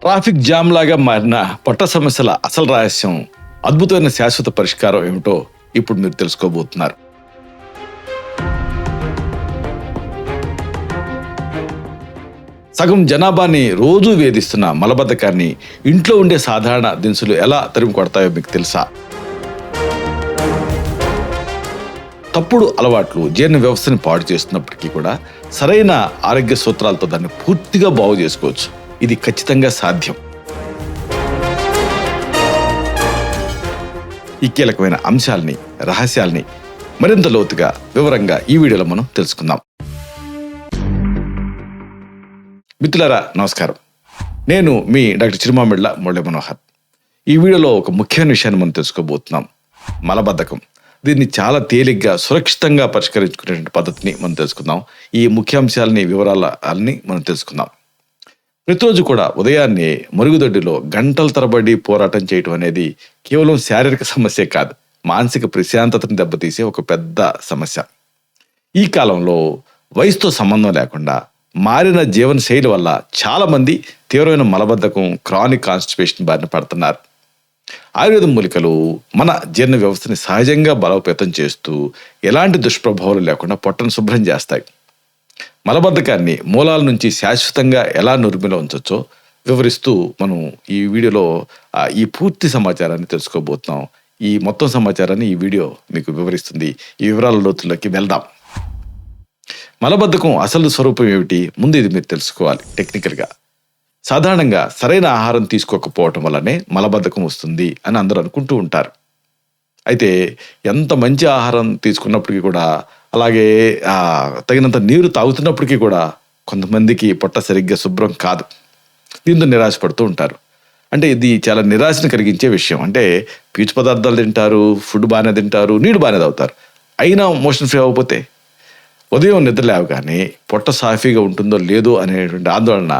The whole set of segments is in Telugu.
ట్రాఫిక్ జామ్ లాగా మారిన పొట్ట సమస్యల అసలు రహస్యం, అద్భుతమైన శాశ్వత పరిష్కారం ఏమిటో ఇప్పుడు మీరు తెలుసుకోబోతున్నారు. సగం జనాభాని రోజూ వేధిస్తున్న మలబద్ధకాన్ని ఇంట్లో ఉండే సాధారణ దినుసులు ఎలా తరిమి కొడతాయో మీకు తెలుసా? తప్పుడు అలవాట్లు జీర్ణ వ్యవస్థని పాడు చేస్తున్నప్పటికీ కూడా సరైన ఆరోగ్య సూత్రాలతో దాన్ని పూర్తిగా బాగు చేసుకోవచ్చు. ఇది ఖచ్చితంగా సాధ్యం. ఈ కీలకమైన అంశాలని, రహస్యాల్ని మరింత లోతుగా వివరంగా ఈ వీడియోలో మనం తెలుసుకుందాం. మిత్రులారా నమస్కారం, నేను మీ డాక్టర్ చిరుమామిళ్ళ మురళీ మనోహర్. ఈ వీడియోలో ఒక ముఖ్యమైన విషయాన్ని మనం తెలుసుకోబోతున్నాం. మలబద్ధకం. దీన్ని చాలా తేలిగ్గా సురక్షితంగా పరిష్కరించుకునే పద్ధతిని మనం తెలుసుకుందాం. ఈ ముఖ్యాంశాలని, వివరాలని మనం తెలుసుకుందాం. ప్రతిరోజు కూడా ఉదయాన్నే మరుగుదొడ్డిలో గంటల తరబడి పోరాటం చేయటం అనేది కేవలం శారీరక సమస్య కాదు, మానసిక ప్రశాంతతను దెబ్బతీసే ఒక పెద్ద సమస్య. ఈ కాలంలో వయసుతో సంబంధం లేకుండా మారిన జీవన శైలి వల్ల చాలామంది తీవ్రమైన మలబద్ధకం, క్రానిక్ కాన్స్టిపేషన్ బారిన పడుతున్నారు. ఆయుర్వేద మూలికలు మన జీర్ణ వ్యవస్థని సహజంగా బలోపేతం చేస్తూ ఎలాంటి దుష్ప్రభావాలు లేకుండా పొట్టను శుభ్రం చేస్తాయి. మలబద్ధకాన్ని మూలాల నుంచి శాశ్వతంగా ఎలా నిర్మూలన ఉంచవచ్చో వివరిస్తూ మనం ఈ వీడియోలో ఈ పూర్తి సమాచారాన్ని తెలుసుకోబోతున్నాం. ఈ మొత్తం సమాచారాన్ని ఈ వీడియో మీకు వివరిస్తుంది. ఈ వివరాల లోతుల్లోకి వెళ్దాం. మలబద్ధకం అసలు స్వరూపం ఏమిటి? ముందు ఇది మీరు తెలుసుకోవాలి. టెక్నికల్గా సాధారణంగా సరైన ఆహారం తీసుకోకపోవటం వల్లనే మలబద్ధకం వస్తుంది అని అందరూ అనుకుంటూ ఉంటారు. అయితే ఎంత మంచి ఆహారం తీసుకున్నప్పటికీ కూడా, అలాగే తగినంత నీరు తాగుతున్నప్పటికీ కూడా కొంతమందికి పొట్ట సరిగ్గా శుభ్రం కాదు. దీంతో నిరాశపడుతూ ఉంటారు. అంటే ఇది చాలా నిరాశను కలిగించే విషయం. అంటే పీచు పదార్థాలు తింటారు, ఫుడ్ బాగానే తింటారు, నీరు బాగానే తాగుతారు, అయినా మోషన్ ఫ్రీ అవ్వకపోతే ఉదయం నిద్ర లేవగానే పొట్ట సాఫీగా ఉంటుందో లేదో అనేటువంటి ఆందోళన,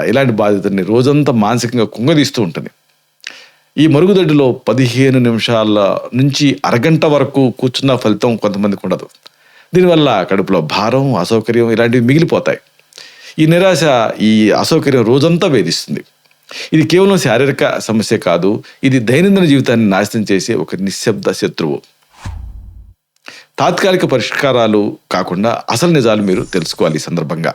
ఇలాంటి బాధ్యతని రోజంతా మానసికంగా కుంగదీస్తూ ఉంటుంది. ఈ మరుగుదొడ్డిలో 15 నిమిషాల నుంచి అరగంట వరకు కూర్చున్న ఫలితం కొంతమందికి ఉండదు. దీనివల్ల కడుపులో భారం, అసౌకర్యం ఇలాంటివి మిగిలిపోతాయి. ఈ నిరాశ, ఈ అసౌకర్యం రోజంతా వేధిస్తుంది. ఇది కేవలం శారీరక సమస్య కాదు, ఇది దైనందిన జీవితాన్ని నాశనం చేసే ఒక నిశ్శబ్ద శత్రువు. తాత్కాలిక పరిష్కారాలు కాకుండా అసలు నిజాలు మీరు తెలుసుకోవాలి. ఈ సందర్భంగా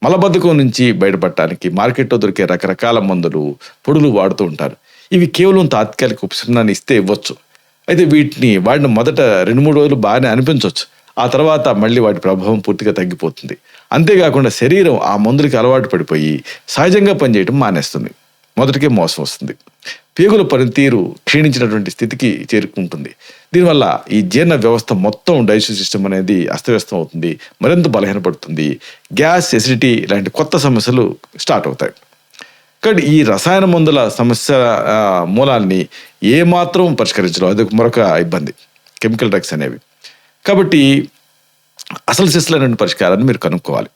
మలబద్ధకం నుంచి బయటపడటానికి మార్కెట్లో దొరికే రకరకాల మందులు, పొడులు వాడుతూ ఉంటారు. ఇవి కేవలం తాత్కాలిక ఉపశమనాన్ని ఇస్తే ఇవ్వచ్చు. అయితే వీటిని వాడిన మొదట 2-3 రోజులు బాగానే అనిపించవచ్చు. ఆ తర్వాత మళ్ళీ వాటి ప్రభావం పూర్తిగా తగ్గిపోతుంది. అంతేకాకుండా శరీరం ఆ మందులకి అలవాటు పడిపోయి సహజంగా పనిచేయడం మానేస్తుంది. మొదటికే మోసం వస్తుంది. పేగుల పనితీరు క్షీణించినటువంటి స్థితికి చేరుకుంటుంది. దీనివల్ల ఈ జీర్ణ వ్యవస్థ మొత్తం, డైజెస్టివ్ సిస్టమ్ అనేది అస్తవ్యస్తం అవుతుంది, మరింత బలహీనపడుతుంది. గ్యాస్, ఎసిడిటీ ఇలాంటి కొత్త సమస్యలు స్టార్ట్ అవుతాయి. కాబట్టి ఈ రసాయన మందుల సమస్య మూలాల్ని ఏమాత్రం పరిష్కరించడం అది మరొక ఇబ్బంది, కెమికల్ డ్రగ్స్ అనేవి. కాబట్టి అసలు సిస్సులైన పరిష్కారాన్ని మీరు కనుక్కోవాలి.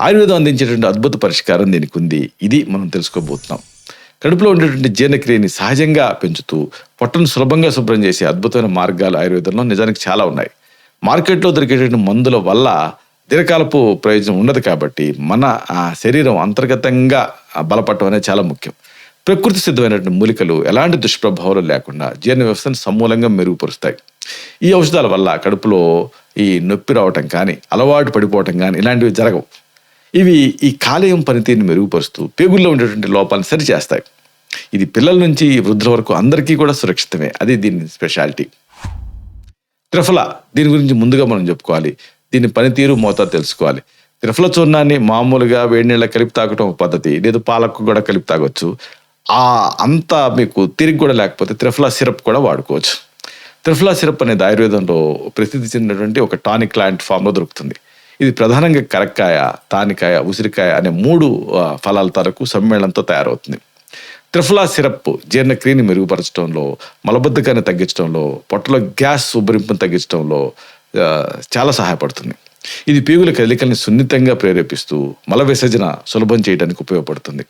ఆయుర్వేదం అందించేటువంటి అద్భుత పరిష్కారం దీనికి ఉంది. ఇది మనం తెలుసుకోబోతున్నాం. కడుపులో ఉండేటువంటి జీర్ణక్రియని సహజంగా పెంచుతూ పొట్టను సులభంగా శుభ్రం చేసే అద్భుతమైన మార్గాలు ఆయుర్వేదంలో నిజానికి చాలా ఉన్నాయి. మార్కెట్లో దొరికేటువంటి మందుల వల్ల దీర్ఘకాలపు ప్రయోజనం ఉండదు. కాబట్టి మన శరీరం అంతర్గతంగా బలపడటం అనేది చాలా ముఖ్యం. ప్రకృతి సిద్ధమైనటువంటి మూలికలు ఎలాంటి దుష్ప్రభావాలు లేకుండా జీర్ణ వ్యవస్థను సమూలంగా మెరుగుపరుస్తాయి. ఈ ఔషధాల వల్ల కడుపులో ఈ నొప్పి రావటం కానీ, అలవాటు పడిపోవటం కానీ ఇలాంటివి జరగవు. ఇవి ఈ కాలేయం పనితీరుని మెరుగుపరుస్తూ పేగుల్లో ఉండేటువంటి లోపాలను సరిచేస్తాయి. ఇది పిల్లల నుంచి వృద్ధుల వరకు అందరికీ కూడా సురక్షితమే. అది దీని స్పెషాలిటీ. త్రిఫల, దీని గురించి ముందుగా మనం చెప్పుకోవాలి. దీని పనితీరు, మోతాదు తెలుసుకోవాలి. త్రిఫల చూర్ణాన్ని మామూలుగా వేడి నీళ్ళ కలిపి తాగటం ఒక పద్ధతి, లేదు పాలకు కూడా కలిపి తాగొచ్చు. అంతా మీకు తిరిగి కూడా లేకపోతే త్రిఫల సిరప్ కూడా వాడుకోవచ్చు. త్రిఫల సిరప్ అనేది ఆయుర్వేదంలో ప్రసిద్ధి చెందినటువంటి ఒక టానిక్ లాంటి ఫామ్లో దొరుకుతుంది. ఇది ప్రధానంగా కరక్కాయ, తానికాయ, ఉసిరికాయ అనే 3 ఫలాల తరకు సమ్మేళనంతో తయారవుతుంది. త్రిఫలా సిరప్ జీర్ణక్రియని మెరుగుపరచడంలో, మలబద్ధకాన్ని తగ్గించడంలో, పొట్టలో గ్యాస్ ఉబ్బరింపును తగ్గించడంలో చాలా సహాయపడుతుంది. ఇది పేగుల కదలికల్ని సున్నితంగా ప్రేరేపిస్తూ మల విసర్జన సులభం చేయడానికి ఉపయోగపడుతుంది.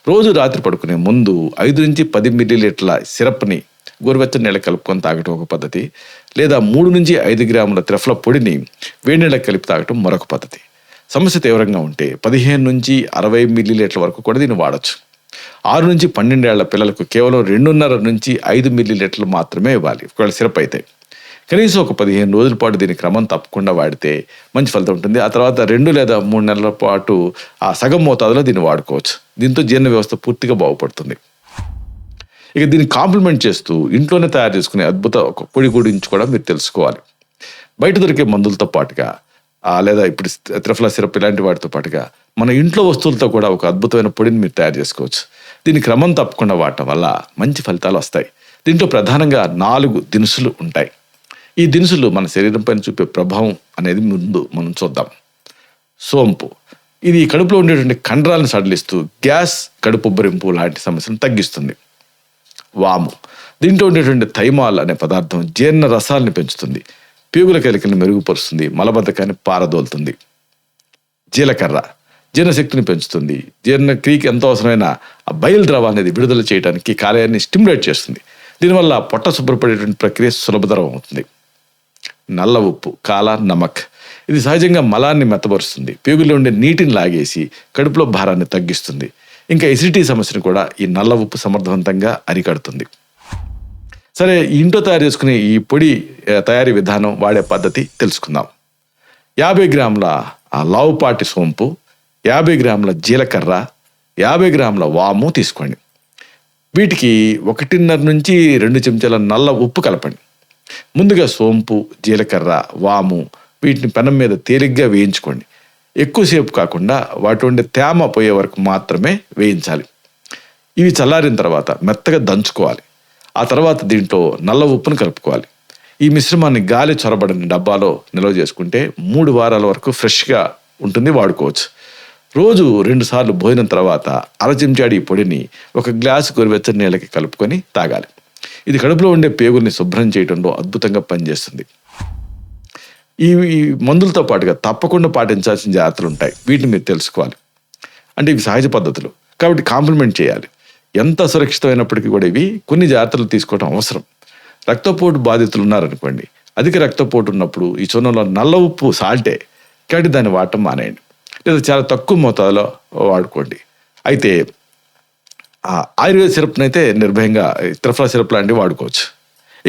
రోజు రాత్రి పడుకునే ముందు 5 నుంచి 10 మిల్లీలీటర్ల సిరప్ని గోరువెచ్చని నీళ్ళ కలుపుకొని తాగటం ఒక పద్ధతి, లేదా 3 నుంచి 5 గ్రాముల త్రిఫల పొడిని వేడి నీళ్ళకి కలిపి తాగటం మరొక పద్ధతి. సమస్య తీవ్రంగా ఉంటే 15 నుంచి 60 మిల్లీలీటర్ల వరకు కూడా దీన్ని వాడచ్చు. 6 నుంచి 12 ఏళ్ల పిల్లలకు కేవలం 2.5 నుంచి 5 మిల్లీలీటర్లు మాత్రమే ఇవ్వాలి ఒకవేళ సిరప్ అయితే. కనీసం ఒక 15 రోజుల పాటు దీని క్రమం తప్పకుండా వాడితే మంచి ఫలితం ఉంటుంది. ఆ తర్వాత 2 లేదా 3 నెలల పాటు ఆ సగం మోతాదులో దీన్ని వాడుకోవచ్చు. దీంతో జీర్ణ వ్యవస్థ పూర్తిగా బాగుపడుతుంది. ఇక దీన్ని కాంప్లిమెంట్ చేస్తూ ఇంట్లోనే తయారు చేసుకునే అద్భుత ఒక పొడి గురించి కూడా మీరు తెలుసుకోవాలి. బయట దొరికే మందులతో పాటుగా లేదా ఇప్పుడు త్రిఫలా సిరప్ ఇలాంటి వాటితో పాటుగా మన ఇంట్లో వస్తువులతో కూడా ఒక అద్భుతమైన పొడిని మీరు తయారు చేసుకోవచ్చు. దీని క్రమం తప్పకుండా వాడటం వల్ల మంచి ఫలితాలు వస్తాయి. దీంట్లో ప్రధానంగా 4 దినుసులు ఉంటాయి. ఈ దినుసులు మన శరీరం పైన చూపే ప్రభావం అనేది ముందు మనం చూద్దాం. సోంపు, ఇది కడుపులో ఉండేటువంటి కండరాలను సడలిస్తూ గ్యాస్, కడుపుబ్బరింపు లాంటి సమస్యలను తగ్గిస్తుంది. వాము, దీంట్లో ఉండేటువంటి థైమాల్ అనే పదార్థం జీర్ణ రసాలను పెంచుతుంది, పేగుల కలికలను మెరుగుపరుస్తుంది, మలబద్ధకాన్ని పారదోలుతుంది. జీలకర్ర జీర్ణశక్తిని పెంచుతుంది, జీర్ణక్రియకి ఎంతో అవసరమైన ఆ బయలు ద్రవాన్ని విడుదల చేయడానికి కాలేయాన్ని స్టిమ్యులేట్ చేస్తుంది. దీనివల్ల పొట్ట శుభ్రపడేటువంటి ప్రక్రియ సులభతరం అవుతుంది. నల్ల ఉప్పు, కాలా నమక్, ఇది సహజంగా మలాన్ని మెత్తబరుస్తుంది, పేగుల్లో ఉండే నీటిని లాగేసి కడుపులో భారాన్ని తగ్గిస్తుంది. ఇంకా ఎసిడిటీ సమస్యను కూడా ఈ నల్ల ఉప్పు సమర్థవంతంగా అరికడుతుంది. సరే, ఇంట్లో తయారు చేసుకునే ఈ పొడి తయారీ విధానం, వాడే పద్ధతి తెలుసుకుందాం. 50 గ్రాముల లావుపాటి సోంపు, 50 గ్రాముల జీలకర్ర, 50 గ్రాముల వాము తీసుకోండి. వీటికి 1.5 నుంచి 2 చెంచాల నల్ల ఉప్పు కలపండి. ముందుగా సోంపు, జీలకర్ర, వాము వీటిని పెనం మీద తేలిగ్గా వేయించుకోండి. ఎక్కువసేపు కాకుండా వాటి ఉండే తేమ పోయే వరకు మాత్రమే వేయించాలి. ఇవి చల్లారిన తర్వాత మెత్తగా దంచుకోవాలి. ఆ తర్వాత దీంట్లో నల్ల ఉప్పును కలుపుకోవాలి. ఈ మిశ్రమాన్ని గాలి చొరబడని డబ్బాలో నిల్వ చేసుకుంటే 3 వారాల వరకు ఫ్రెష్గా ఉంటుంది, వాడుకోవచ్చు. రోజు 2 సార్లు భోజనం తర్వాత అర చెంచాడి ఈ పొడిని 1 గ్లాసు గోరువెచ్చని నీళ్ళకి కలుపుకొని తాగాలి. ఇది కడుపులో ఉండే పేగుల్ని శుభ్రం చేయడంలో అద్భుతంగా పనిచేస్తుంది. ఈ మందులతో పాటుగా తప్పకుండా పాటించాల్సిన జాగ్రత్తలు ఉంటాయి. వీటిని మీరు తెలుసుకోవాలి. అంటే ఇవి సహజ పద్ధతులు కాబట్టి కాంప్లిమెంట్ చేయాలి. ఎంత సురక్షితమైనప్పటికీ కూడా ఇవి కొన్ని జాగ్రత్తలు తీసుకోవడం అవసరం. రక్తపోటు బాధితులు ఉన్నారనుకోండి, అధిక రక్తపోటు ఉన్నప్పుడు ఈ చూర్ణంలో నల్ల ఉప్పు సాల్టే కాబట్టి దాన్ని వాడటం మానేయండి, లేదా చాలా తక్కువ మోతాదులో వాడుకోండి. అయితే ఆయుర్వేద సిరప్ని అయితే నిర్భయంగా త్రిఫలా సిరప్ లాంటివి వాడుకోవచ్చు.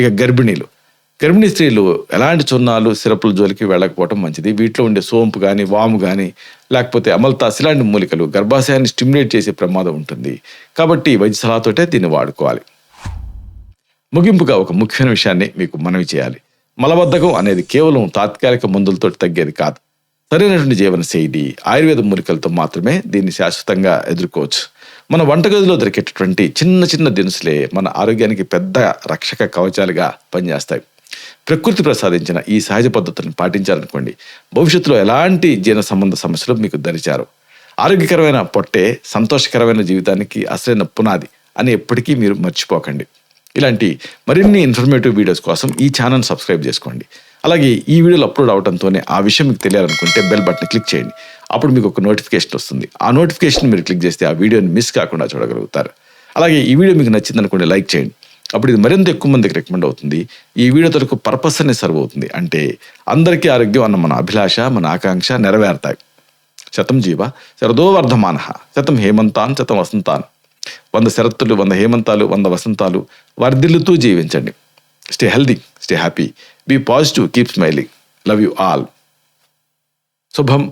ఇక గర్భిణీ స్త్రీలు ఎలాంటి చున్నాలు, సిరప్ల జోలికి వెళ్ళకపోవడం మంచిది. వీటిలో ఉండే సోంపు కానీ, వాము కానీ, లేకపోతే అమల్తాస్ ఇలాంటి మూలికలు గర్భాశయాన్ని స్టిమ్యులేట్ చేసే ప్రమాదం ఉంటుంది. కాబట్టి వైద్య సలహాతోటే దీన్ని వాడుకోవాలి. ముగింపుగా ఒక ముఖ్యమైన విషయాన్ని మీకు మనవి చేయాలి. మలబద్ధకం అనేది కేవలం తాత్కాలిక మందులతో తగ్గేది కాదు. సరైనటువంటి జీవన శైలి, ఆయుర్వేద మూలికలతో మాత్రమే దీన్ని శాశ్వతంగా ఎదుర్కోవచ్చు. మన వంటగదిలో దొరికేటటువంటి చిన్న చిన్న దినుసులే మన ఆరోగ్యానికి పెద్ద రక్షక కవచాలుగా పనిచేస్తాయి. ప్రకృతి ప్రసాదించిన ఈ సహజ పద్ధతులను పాటించాలనుకోండి, భవిష్యత్తులో ఎలాంటి జీర్ణ సంబంధ సమస్యలు మీకు దరిచారు. ఆరోగ్యకరమైన పొట్టే సంతోషకరమైన జీవితానికి అసలైన పునాది అని ఎప్పటికీ మీరు మర్చిపోకండి. ఇలాంటి మరిన్ని ఇన్ఫర్మేటివ్ వీడియోస్ కోసం ఈ ఛానల్ సబ్స్క్రైబ్ చేసుకోండి. అలాగే ఈ వీడియోలు అప్లోడ్ అవడంతోనే ఆ విషయం మీకు తెలియాలనుకుంటే బెల్ బటన్ క్లిక్ చేయండి. అప్పుడు మీకు ఒక నోటిఫికేషన్ వస్తుంది. ఆ నోటిఫికేషన్ మీరు క్లిక్ చేస్తే ఆ వీడియోని మిస్ కాకుండా చూడగలుగుతారు. అలాగే ఈ వీడియో మీకు నచ్చిందనుకోండి, లైక్ చేయండి. అప్పుడు ఇది మరింత ఎక్కువ మందికి రికమెండ్ అవుతుంది. ఈ వీడియో తరకు పర్పస్ అనే సర్వ్ అవుతుంది. అంటే అందరికీ ఆరోగ్యం అన్న మన అభిలాష, మన ఆకాంక్ష నెరవేరుతాయి. శతం జీవ శరదో వర్ధమాన, శతం హేమంతాన్ శతం వసంతాన్. 100 శరత్తులు, 100 హేమంతాలు, 100 వసంతాలు వర్ధిల్లుతూ జీవించండి. Stay healthy, stay happy, be positive, keep smiling. Love you all. శుభం.